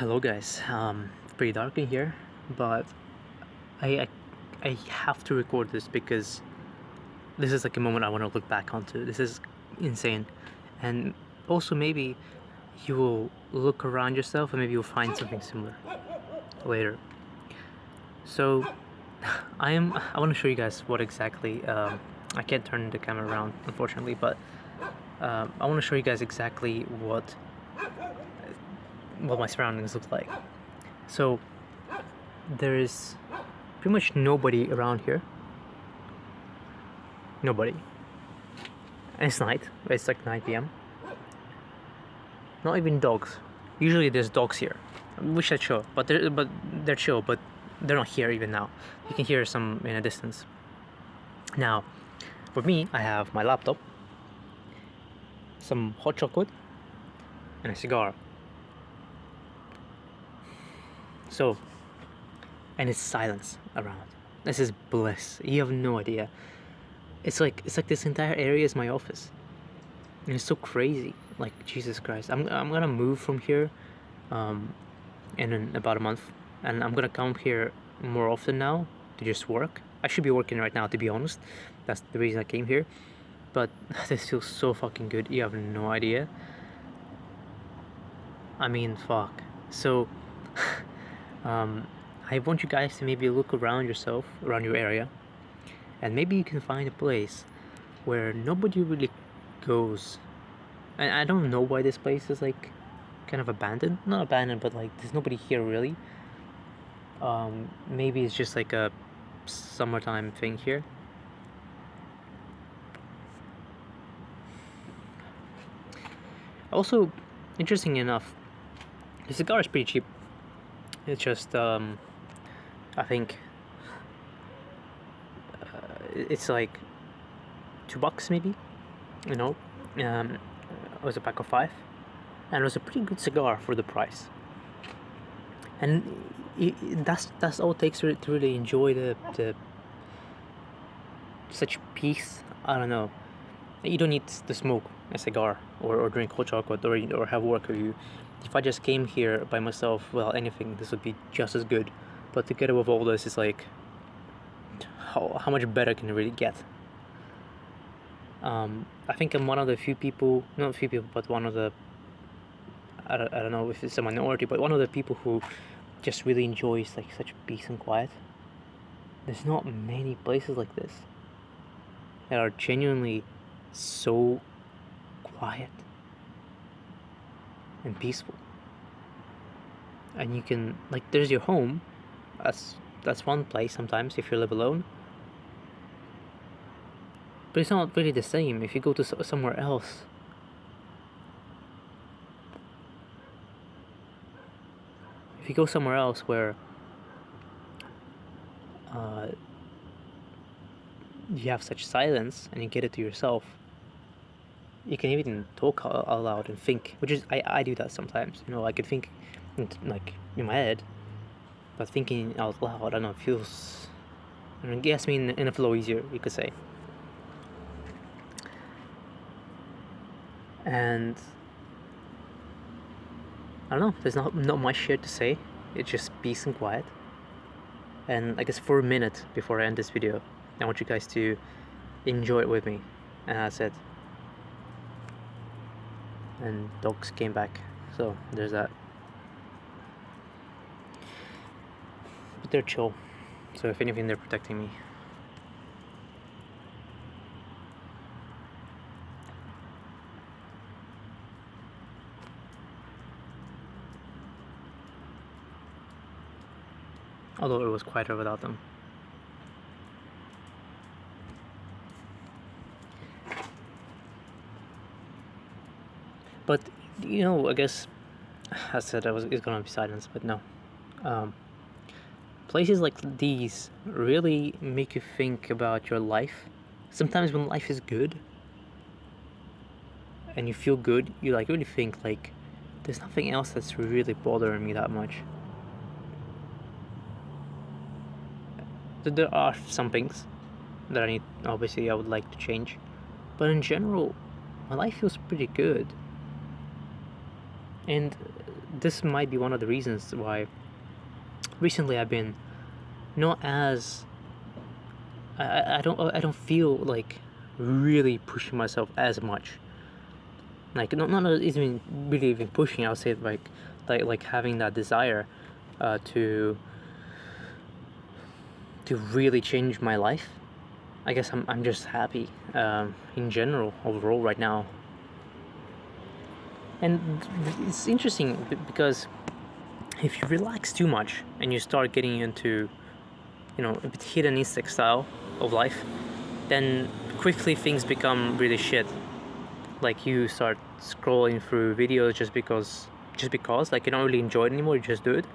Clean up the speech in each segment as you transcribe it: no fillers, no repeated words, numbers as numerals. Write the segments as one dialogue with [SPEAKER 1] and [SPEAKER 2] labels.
[SPEAKER 1] Hello guys. Pretty dark in here, but I, I I have to record this because this is like a moment I want to look back onto. This is insane, and also maybe you will look around yourself and maybe you'll find something similar later. So I want to show you guys what exactly. I can't turn the camera around unfortunately, but I want to show you guys exactly what my surroundings look like. So there is pretty much nobody around here. Nobody. And it's night. It's like 9 p.m. Not even dogs. Usually there's dogs here, which are chill, but they're chill, but they're not here even now. You can hear some in a distance. Now, for me, I have my laptop, some hot chocolate, and a cigar. So, and it's silence around. This is bliss. You have no idea. It's like this entire area is my office, and it's so crazy. Like Jesus Christ, I'm gonna move from here, in about a month, and I'm gonna come here more often now to just work. I should be working right now, to be honest. That's the reason I came here. But this feels so fucking good. You have no idea. I mean, fuck. So, I want you guys to maybe look around yourself, around your area, and maybe you can find a place where nobody really goes. And I don't know why this place is like kind of abandoned. Not abandoned, but like there's nobody here really. Maybe it's just like a summertime thing here. Also, interesting enough, the cigar is pretty cheap. It's just I think it's like $2 maybe. You know, it was a pack of 5, and it was a pretty good cigar for the price. And that's all it takes to really enjoy the such peace. I don't know. You don't need to smoke a cigar or drink hot chocolate or have work with you. If I just came here by myself, well, anything, this would be just as good. But together with all this, it's like, how much better can it really get? I think I'm one of the few people, not few people, but one of the, I don't know if it's a minority, but one of the people who just really enjoys like such peace and quiet. There's not many places like this that are genuinely so quiet and peaceful. And you can, like, there's your home. That's one place sometimes if you live alone. But it's not really the same if you go to somewhere else. If you go somewhere else where you have such silence and you get it to yourself, you can even talk out loud and think, which is I do that sometimes. You know, I could think like in my head, but thinking out loud, I don't know, feels, I guess me in a flow easier, you could say. And I don't know, there's not much here to say. It's just peace and quiet. And I guess for a minute before I end this video, I want you guys to enjoy it with me. And that's it. And dogs came back, so there's that. But they're chill, so if anything, they're protecting me. Although it was quieter without them. But you know, I guess I said it's gonna be silence, but no. Places like these really make you think about your life. Sometimes when life is good and you feel good, you like really think like, there's nothing else that's really bothering me that much. There are some things that obviously I would like to change, but in general, my life feels pretty good. And this might be one of the reasons why recently I've been not as I don't feel like really pushing myself as much. Like not even really even pushing. I would say like having that desire to really change my life. I guess I'm just happy in general overall right now. And it's interesting because if you relax too much and you start getting into, a bit hedonistic style of life, then quickly things become really shit. Like you start scrolling through videos just because, like you don't really enjoy it anymore. You just do it,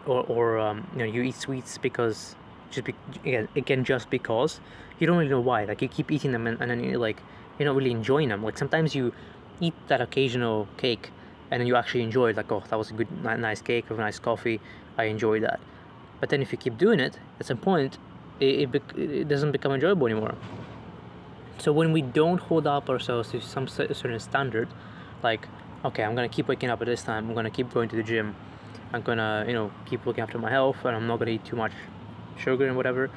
[SPEAKER 1] or you eat sweets because again just because you don't really know why. Like you keep eating them and then you're not really enjoying them. Like sometimes you eat that occasional cake and then you actually enjoy it. Like, oh, that was a good nice cake with a nice coffee. I enjoyed that. But then if you keep doing it, at some point it doesn't become enjoyable anymore. So when we don't hold up ourselves to some certain standard, like, okay, I'm gonna keep waking up at this time, I'm gonna keep going to the gym, I'm gonna keep looking after my health, and I'm not gonna eat too much sugar and whatever,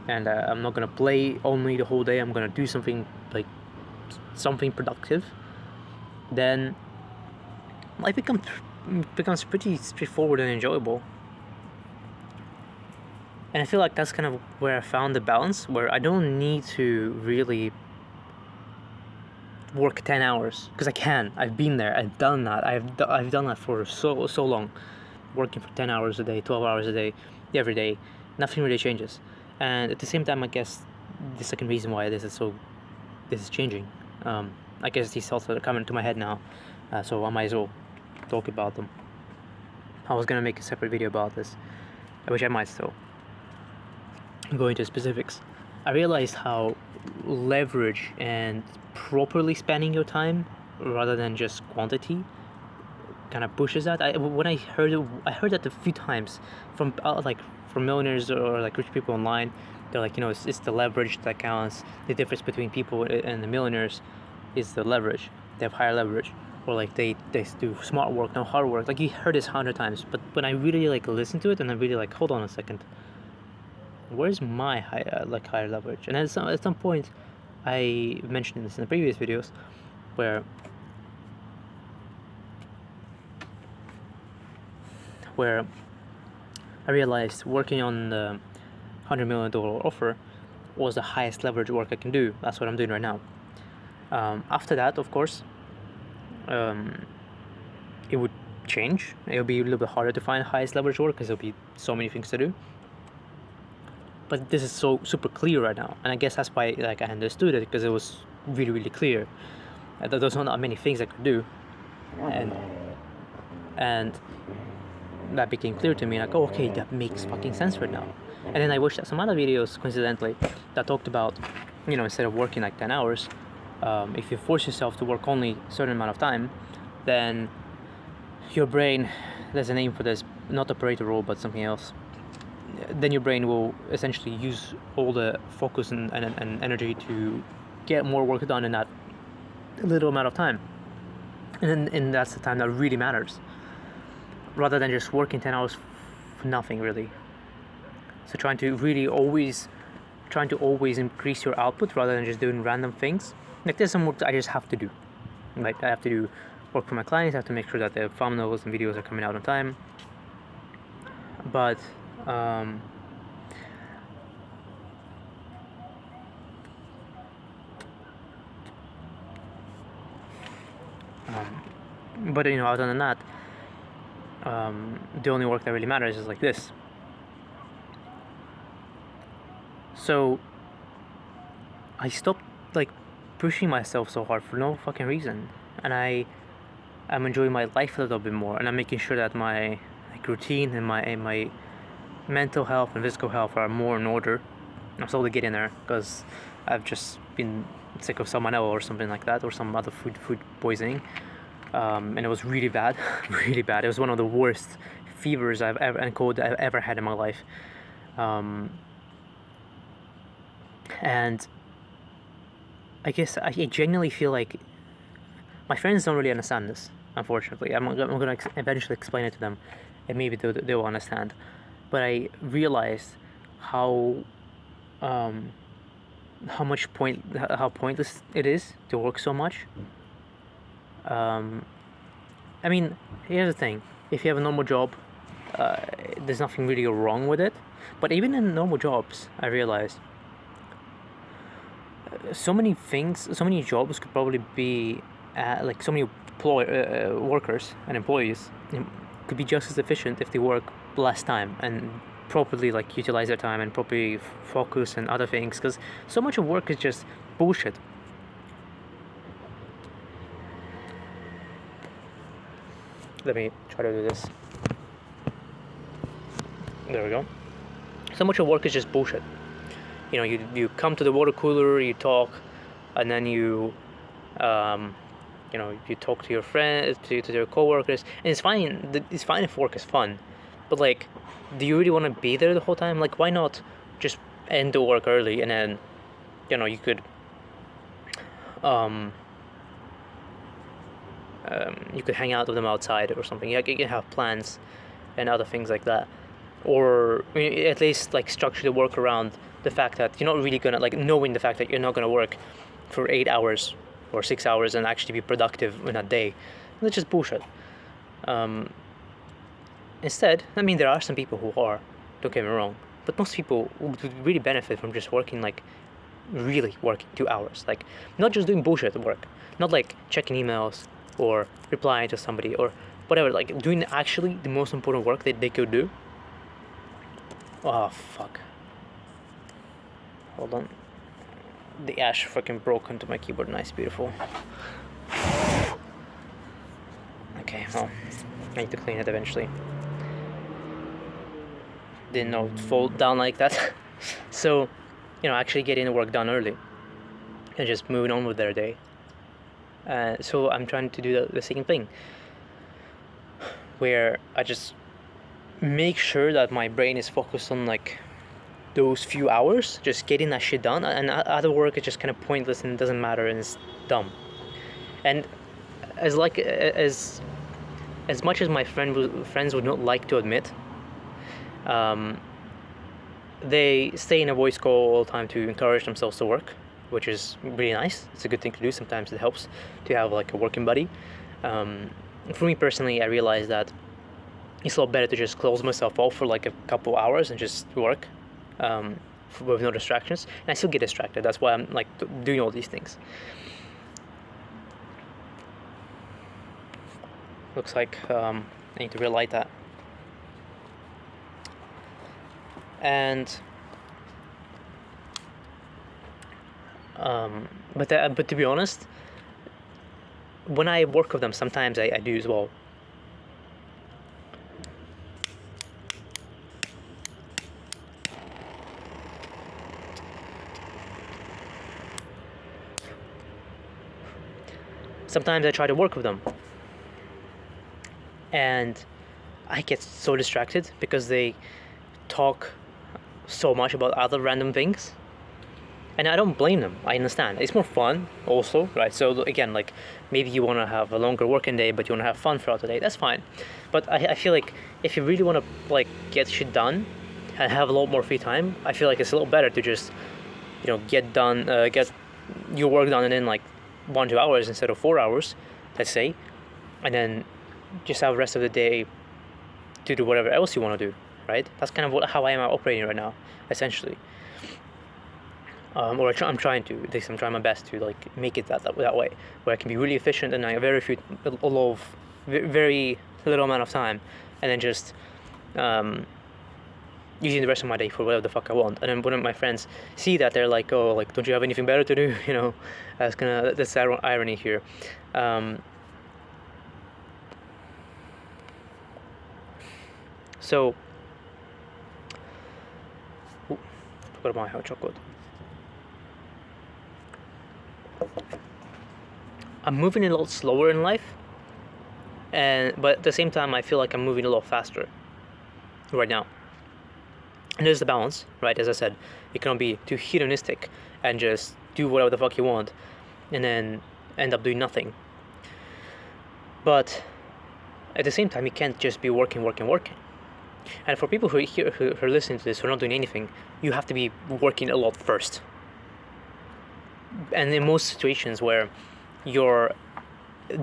[SPEAKER 1] and I'm not gonna play only the whole day, I'm gonna do something like something productive, then life becomes pretty straightforward and enjoyable. And I feel like that's kind of where I found the balance, where I don't need to really work 10 hours because I can. I've been there. I've done that. I've done that for so long, working for 10 hours a day, 12 hours a day, every day. Nothing really changes. And at the same time, I guess the second reason why this is changing. I guess these thoughts are coming to my head now, so I might as well talk about them. I was gonna make a separate video about this, which I might still go into specifics. I realized how leverage and properly spending your time rather than just quantity kind of pushes that. When I heard that a few times from from millionaires or like rich people online. They're like, it's the leverage that counts. The difference between people and the millionaires is the leverage. They have higher leverage, or like they do smart work, no hard work. Like you heard this 100 times, but when I really like listen to it and I really like, hold on a second, where's my higher leverage? And at some point, I mentioned this in the previous videos, where I realized working on the $100 million offer was the highest leverage work I can do. That's what I'm doing right now. After that, of course, it would change. It'll be a little bit harder to find highest leverage work because there'll be so many things to do. But this is so super clear right now, and I guess that's why I understood it, because it was really really clear. There's not many things I could do, and that became clear to me. Like, oh, okay, that makes fucking sense right now. And then I watched some other videos, coincidentally, that talked about, instead of working like 10 hours, if you force yourself to work only a certain amount of time, then your brain, there's a name for this, not the Pareto rule, but something else. Then your brain will essentially use all the focus and energy to get more work done in that little amount of time. And that's the time that really matters, rather than just working 10 hours for nothing, really. So trying to always increase your output rather than just doing random things. Like there's some work that I just have to do. Like I have to do work for my clients, I have to make sure that the thumbnails and videos are coming out on time. But other than that, the only work that really matters is like this. So I stopped like pushing myself so hard for no fucking reason, and I'm enjoying my life a little bit more, and I'm making sure that my routine and my mental health and physical health are more in order. I'm slowly getting there because I've just been sick of salmonella or something like that, or some other food poisoning, and it was really bad, really bad. It was one of the worst fevers I've ever had in my life, and I guess I genuinely feel like my friends don't really understand this. Unfortunately, I'm gonna eventually explain it to them, and maybe they'll understand. But I realized how um, how pointless it is to work so much. Um, I mean, here's the thing: if you have a normal job, uh, there's nothing really wrong with it. But even in normal jobs, I realized so many things, so many jobs could probably be like so many workers and employees could be just as efficient if they work less time and properly like utilize their time and properly focus on other things, because so much of work is just bullshit. Let me try to do this. There we go. So much of work is just bullshit. You know, you come to the water cooler, you talk, and then um, you talk to your friends, to your coworkers, and it's fine. It's fine if work is fun, but like, do you really want to be there the whole time? Like, why not just end the work early, and then, you could um, you could hang out with them outside or something. You can have plans and other things like that, or I mean, at least like structure the work around the fact that you're not really gonna, like, knowing the fact that you're not gonna work for 8 hours or 6 hours and actually be productive in a day. That's just bullshit. Um, Instead, I mean, there are some people who are, don't get me wrong, but most people would really benefit from just working, like, really working 2 hours. Like, not just doing bullshit work, not like checking emails or replying to somebody or whatever, like doing actually the most important work that they could do. Oh, fuck. Hold on. The ash fucking broke into my keyboard. Nice, beautiful. Okay, well, I need to clean it eventually. Didn't know it fold down like that. So, actually getting the work done early and just moving on with their day. So I'm trying to do the same thing, where I just make sure that my brain is focused on like those few hours, just getting that shit done, and other work is just kind of pointless and doesn't matter and it's dumb. And as much as my friends would not like to admit, they stay in a voice call all the time to encourage themselves to work, which is really nice. It's a good thing to do. Sometimes it helps to have like a working buddy. For me personally, I realized that it's a lot better to just close myself off for like a couple hours and just work with no distractions. And I still get distracted. That's why I'm like doing all these things. Looks like I need to relight that. And but to be honest, when I work with them, sometimes I do as well. Sometimes I try to work with them, and I get so distracted because they talk so much about other random things, and I don't blame them. I understand. It's more fun also, right? So again, like, maybe you want to have a longer working day, but you want to have fun throughout the day. That's fine. But I feel like if you really want to like get shit done and have a lot more free time, I feel like it's a little better to just get your work done in like 1-2 hours instead of 4 hours, let's say, and then just have the rest of the day to do whatever else you want to do, right? That's kind of how I am operating right now, essentially. Or I'm trying to, at least I'm trying my best to like make it that way, where I can be really efficient and I have very little amount of time, and then just using the rest of my day for whatever the fuck I want. And then when my friends see that, they're like, "Oh, like, don't you have anything better to do?" That's the irony here. So, forgot about my hot chocolate. I'm moving a lot slower in life, but at the same time, I feel like I'm moving a lot faster right now. And there's the balance, right? As I said, you cannot be too hedonistic and just do whatever the fuck you want, and then end up doing nothing. But at the same time, you can't just be working. And for people who are listening to this, who are not doing anything, you have to be working a lot first. And in most situations where you're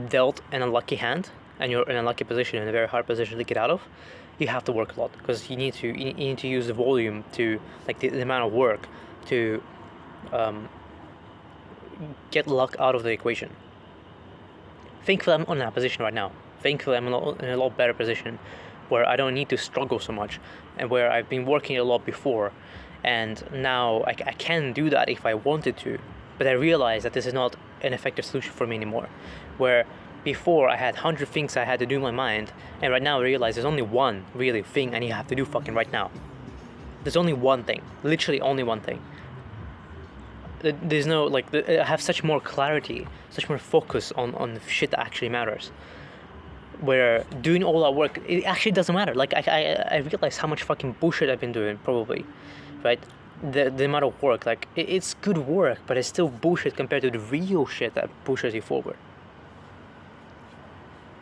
[SPEAKER 1] dealt an unlucky hand and you're in an unlucky position, in a very hard position to get out of, you have to work a lot, because you need to use the volume to, like, the amount of work to get luck out of the equation. Thankfully, I'm in that position right now. Thankfully, I'm in a lot better position where I don't need to struggle so much, and where I've been working a lot before, and now I can do that if I wanted to. But I realize that this is not an effective solution for me anymore. Where before I had 100 things I had to do in my mind, and right now I realize there's only one really thing I need to have to do fucking right now. There's only one thing, literally only one thing. There's no, like, I have such more clarity, such more focus on the shit that actually matters. Where doing all that work, it actually doesn't matter. Like, I realize how much fucking bullshit I've been doing, probably, right? The amount of work, like, it's good work, but it's still bullshit compared to the real shit that pushes you forward.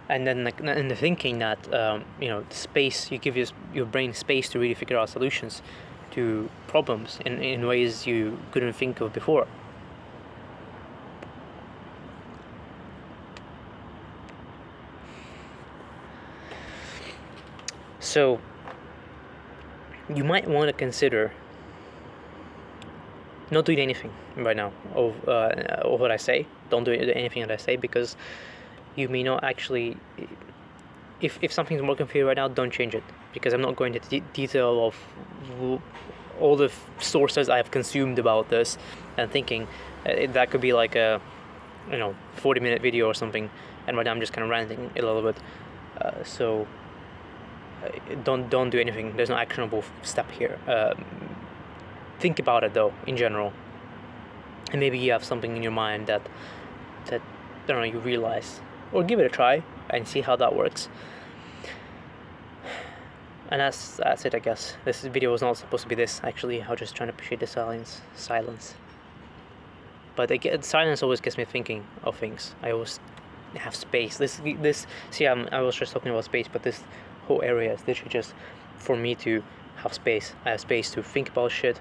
[SPEAKER 1] And then, like, in the thinking that, space, you give your brain space to really figure out solutions to problems in ways you couldn't think of before. So you might want to consider not doing anything right now of what I say. Don't do anything that I say, because you may not actually, if something's working for you right now, don't change it, because I'm not going into detail of all the sources I have consumed about this and thinking. That could be like a 40-minute video or something, and right now I'm just kind of ranting a little bit. So don't do anything. There's no actionable step here. Think about it though, in general, and maybe you have something in your mind that I don't know, you realize, or give it a try and see how that works. And that's it, I guess. This video was not supposed to be this, actually. I was just trying to appreciate the silence. But silence always gets me thinking of things. I always have space. I was just talking about space, but this whole area is literally just for me to have space. I have space to think about shit.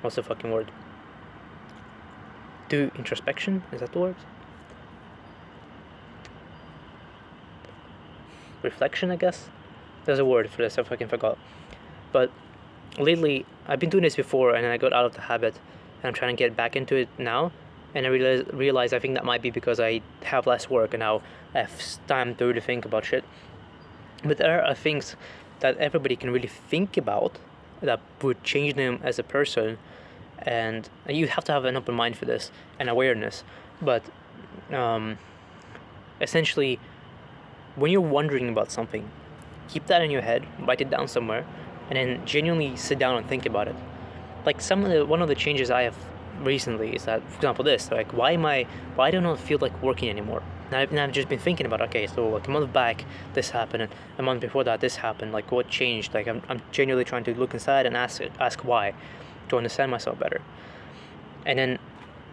[SPEAKER 1] What's the fucking word? Do introspection, is that the word? Reflection, I guess. There's a word for this, I fucking forgot. But lately, I've been doing this before, and then I got out of the habit, and I'm trying to get back into it now. And I realize I think that might be because I have less work, and now I have time to really think about shit. But there are things that everybody can really think about that would change them as a person, and you have to have an open mind for this and awareness. But essentially, when you're wondering about something, keep that in your head, write it down somewhere, and then genuinely sit down and think about it. Like, one of the changes I have recently is that, for example, this, like, why do I not feel like working anymore? And I've just been thinking about, okay, so like a month back this happened, and a month before that this happened, like, what changed? Like, I'm genuinely trying to look inside and ask why, to understand myself better. And then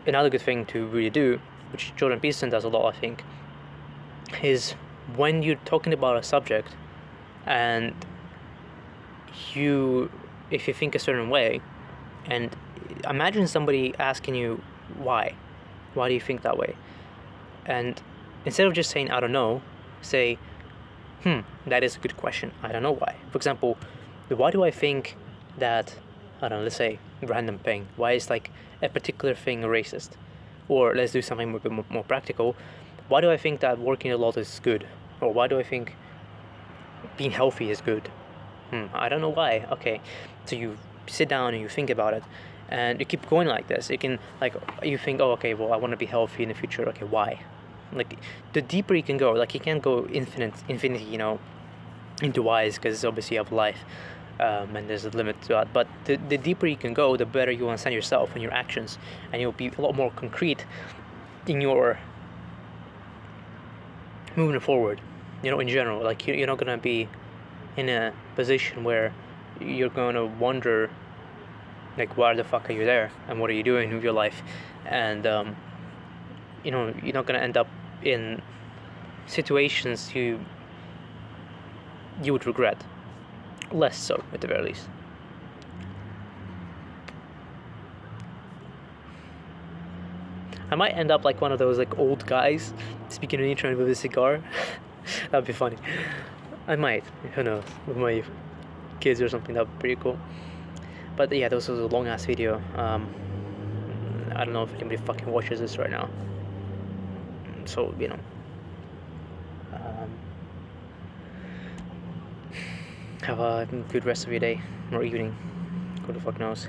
[SPEAKER 1] another good thing to really do, which Jordan Peterson does a lot, I think, is when you're talking about a subject, and if you think a certain way, and imagine somebody asking you why do you think that way, and instead of just saying I don't know, say, that is a good question, I don't know why. For example, why do I think that, I don't know, let's say random thing, why is like a particular thing racist? Or let's do something a bit more practical. Why do I think that working a lot is good? Or why do I think being healthy is good? I don't know why. Okay, so you sit down and you think about it, and you keep going like this. You can, like, you think, oh, okay, well, I want to be healthy in the future. Okay, why? Like, the deeper you can go, like, you can't go infinity, into whys, because obviously you have life, and there's a limit to that. But the deeper you can go, the better you understand yourself and your actions, and you'll be a lot more concrete in your moving forward, in general. Like, you're not gonna be in a position where you're gonna wonder, like, why the fuck are you there, and what are you doing with your life, and you're not gonna end up in situations you would regret. Less so, at the very least. I might end up like one of those like old guys speaking to me trying with a cigar. That'd be funny. I might, who knows, with my kids or something. That'd be pretty cool. But yeah, this was a long ass video. I don't know if anybody fucking watches this right now. So, have a good rest of your day or evening. Who the fuck knows?